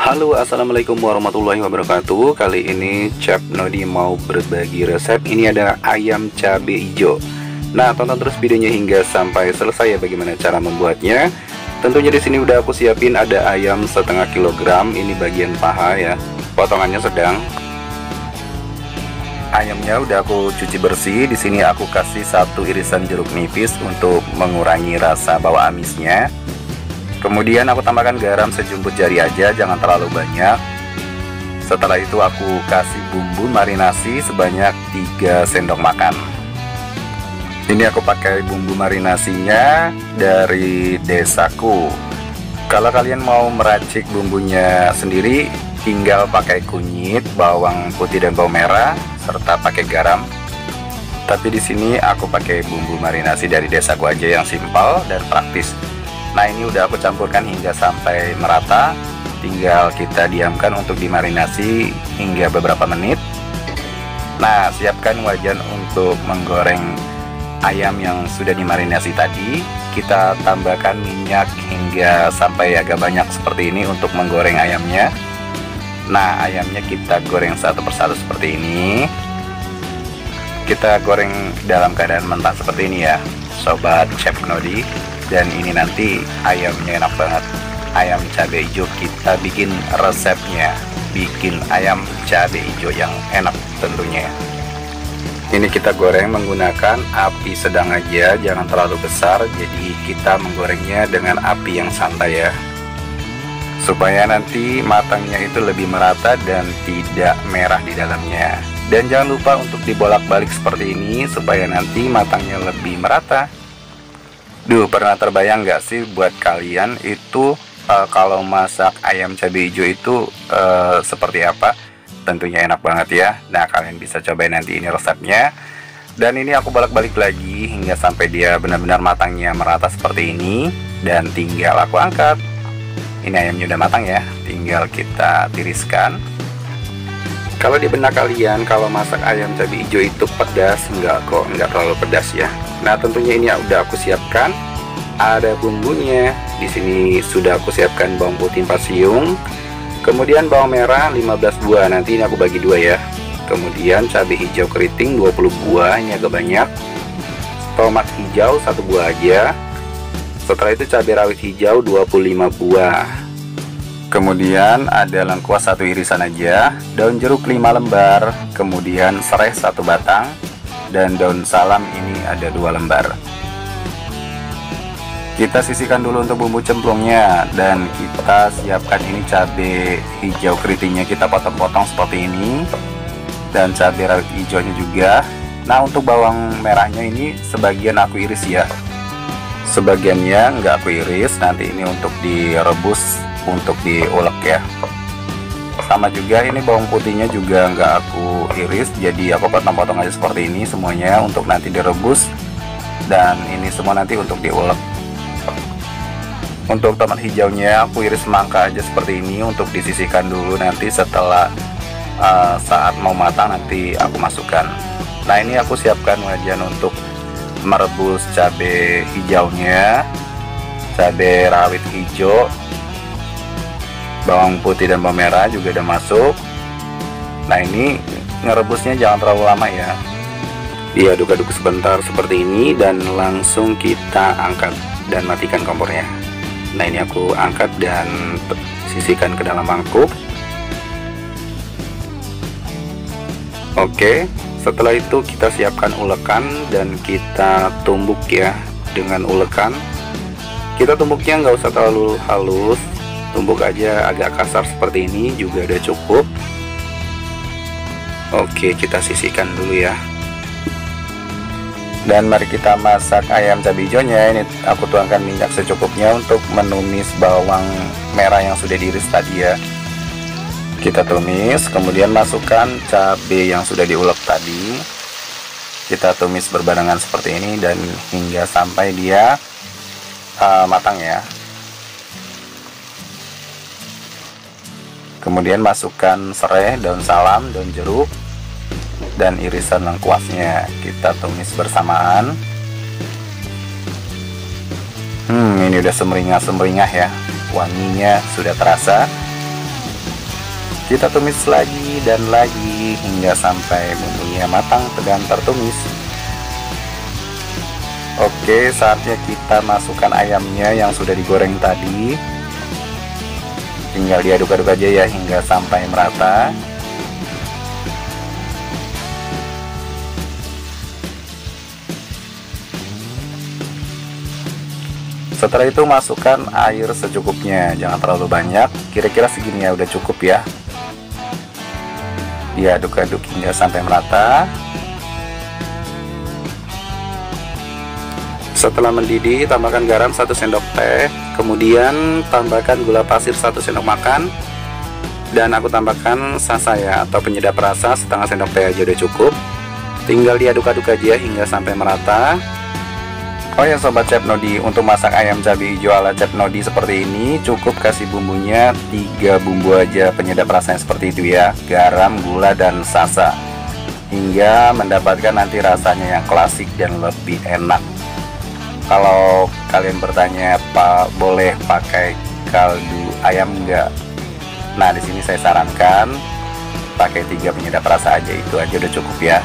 Halo, assalamualaikum warahmatullahi wabarakatuh. Kali ini Chef Nodi mau berbagi resep. Ini ada ayam cabai hijau. Nah, tonton terus videonya hingga sampai selesai ya, bagaimana cara membuatnya. Tentunya di sini udah aku siapin ada ayam setengah kilogram. Ini bagian paha ya, potongannya sedang. Ayamnya udah aku cuci bersih. Di sini aku kasih satu irisan jeruk nipis untuk mengurangi rasa bau amisnya. Kemudian aku tambahkan garam sejumput jari aja, jangan terlalu banyak. Setelah itu aku kasih bumbu marinasi sebanyak 3 sendok makan. Ini aku pakai bumbu marinasinya dari desaku. Kalau kalian mau meracik bumbunya sendiri, tinggal pakai kunyit, bawang putih dan bawang merah serta pakai garam. Tapi di sini aku pakai bumbu marinasi dari desaku aja yang simpel dan praktis. Nah, ini udah aku campurkan hingga sampai merata. Tinggal kita diamkan untuk dimarinasi hingga beberapa menit. Nah, siapkan wajan untuk menggoreng ayam yang sudah dimarinasi tadi. Kita tambahkan minyak hingga sampai agak banyak seperti ini untuk menggoreng ayamnya. Nah, ayamnya kita goreng satu persatu seperti ini. Kita goreng dalam keadaan mentah seperti ini ya, Sobat Chef Nodi. Dan ini nanti ayamnya enak banget, ayam cabai hijau. Kita bikin resepnya, bikin ayam cabai hijau yang enak tentunya. Ini kita goreng menggunakan api sedang aja, jangan terlalu besar. Jadi kita menggorengnya dengan api yang santai ya, supaya nanti matangnya itu lebih merata dan tidak merah di dalamnya. Dan jangan lupa untuk dibolak-balik seperti ini supaya nanti matangnya lebih merata. Duh, pernah terbayang nggak sih buat kalian itu kalau masak ayam cabai hijau itu seperti apa? Tentunya enak banget ya. Nah, kalian bisa cobain nanti ini resepnya. Dan ini aku bolak-balik lagi hingga sampai dia benar-benar matangnya merata seperti ini. Dan tinggal aku angkat. Ini ayamnya udah matang ya, tinggal kita tiriskan. Kalau di benak kalian, kalau masak ayam cabai hijau itu pedas, enggak kok, enggak terlalu pedas ya. Nah, tentunya ini udah aku siapkan. Ada bumbunya. Di sini sudah aku siapkan bawang putih 4 siung. Kemudian bawang merah 15 buah. Nanti ini aku bagi 2 ya. Kemudian cabai hijau keriting 20 buah, ini agak banyak. Tomat hijau 1 buah aja. Setelah itu cabai rawit hijau 25 buah. Kemudian ada lengkuas 1 irisan aja, daun jeruk 5 lembar, kemudian serai 1 batang, dan daun salam ini ada 2 lembar. Kita sisihkan dulu untuk bumbu cemplungnya, dan kita siapkan ini cabai hijau keritingnya kita potong-potong seperti ini, dan cabai rawit hijaunya juga. Nah, untuk bawang merahnya ini sebagian aku iris ya, sebagiannya nggak aku iris. Nanti ini untuk direbus, untuk diulek ya. Sama juga ini bawang putihnya juga nggak aku iris, jadi aku potong-potong aja seperti ini semuanya untuk nanti direbus. Dan ini semua nanti untuk diulek. Untuk tomat hijaunya aku iris semangka aja seperti ini untuk disisihkan dulu, nanti setelah saat mau matang nanti aku masukkan. Nah, ini aku siapkan wajan untuk merebus cabai hijaunya, cabai rawit hijau, bawang putih dan bawang merah juga udah masuk. Nah, ini ngerebusnya jangan terlalu lama ya, diaduk-aduk sebentar seperti ini dan langsung kita angkat dan matikan kompornya. Nah, ini aku angkat dan sisihkan ke dalam mangkuk. Oke, setelah itu kita siapkan ulekan dan kita tumbuk ya dengan ulekan. Kita tumbuknya nggak usah terlalu halus, tumbuk aja agak kasar seperti ini juga udah cukup. Oke, kita sisihkan dulu ya. Dan mari kita masak ayam cabai hijaunya. Ini aku tuangkan minyak secukupnya untuk menumis bawang merah yang sudah diiris tadi ya. Kita tumis, kemudian masukkan cabai yang sudah diulek tadi. Kita tumis berbarengan seperti ini dan hingga sampai dia matang ya. Kemudian masukkan serai, daun salam, daun jeruk, dan irisan lengkuasnya. Kita tumis bersamaan. Ini udah semeringah-semeringah ya, wanginya sudah terasa. Kita tumis lagi dan lagi hingga sampai bumbunya matang dan tertumis. Oke, saatnya kita masukkan ayamnya yang sudah digoreng tadi. Tinggal diaduk-aduk aja ya hingga sampai merata. Setelah itu masukkan air secukupnya, jangan terlalu banyak, kira-kira segini ya udah cukup ya. Diaduk-aduk hingga sampai merata. Setelah mendidih, tambahkan garam 1 sendok teh, kemudian tambahkan gula pasir 1 sendok makan, dan aku tambahkan sasa ya atau penyedap rasa setengah sendok teh aja udah cukup. Tinggal diaduk-aduk aja hingga sampai merata. Oh ya sobat Chef Nodi, untuk masak ayam cabai hijau ala Chef Nodi seperti ini cukup kasih bumbunya 3 bumbu aja penyedap rasanya seperti itu ya, garam, gula, dan sasa, hingga mendapatkan nanti rasanya yang klasik dan lebih enak. Kalau kalian bertanya Pak boleh pakai kaldu ayam enggak? Nah di sini saya sarankan pakai 3 penyedap rasa aja, itu aja udah cukup ya.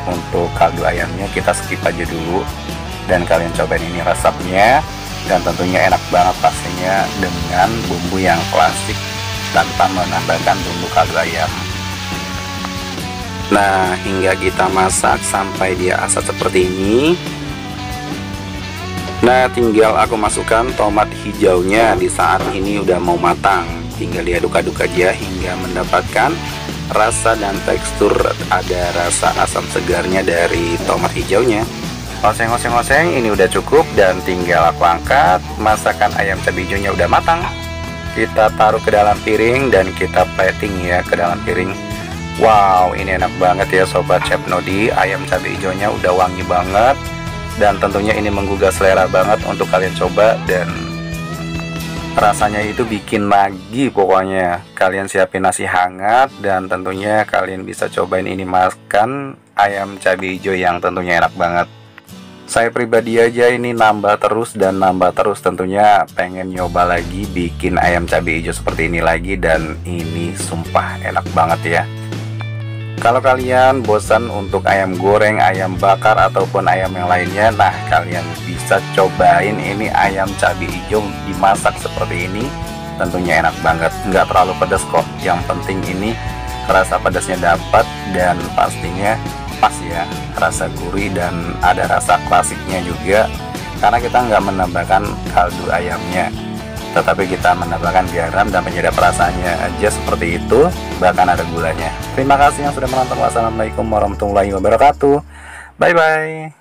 Untuk kaldu ayamnya kita skip aja dulu, dan kalian cobain ini resepnya, dan tentunya enak banget pastinya dengan bumbu yang klasik tanpa menambahkan bumbu kaldu ayam. Nah hingga kita masak sampai dia asat seperti ini. Nah tinggal aku masukkan tomat hijaunya di saat ini udah mau matang. Tinggal diaduk-aduk aja hingga mendapatkan rasa dan tekstur ada rasa asam segarnya dari tomat hijaunya. Oseng-oseng-oseng ini udah cukup, dan tinggal aku angkat. Masakan ayam cabai hijaunya udah matang. Kita taruh ke dalam piring dan kita plating ya ke dalam piring. Wow, ini enak banget ya sobat Chef Nodi. Ayam cabai hijaunya udah wangi banget, dan tentunya ini menggugah selera banget untuk kalian coba, dan rasanya itu bikin lagi pokoknya. Kalian siapin nasi hangat, dan tentunya kalian bisa cobain ini makan ayam cabai hijau yang tentunya enak banget. Saya pribadi aja ini nambah terus dan nambah terus, tentunya pengen nyoba lagi bikin ayam cabai hijau seperti ini lagi, dan ini sumpah enak banget ya. Kalau kalian bosan untuk ayam goreng, ayam bakar, ataupun ayam yang lainnya, nah kalian bisa cobain ini ayam cabai hijau dimasak seperti ini. Tentunya enak banget, nggak terlalu pedas kok. Yang penting ini rasa pedasnya dapat, dan pastinya pas ya, rasa gurih dan ada rasa klasiknya juga, karena kita nggak menambahkan kaldu ayamnya, tetapi kita menambahkan garam dan penyedap rasanya aja seperti itu, bahkan ada gulanya. Terima kasih yang sudah menonton. Wassalamualaikum warahmatullahi wabarakatuh. Bye bye.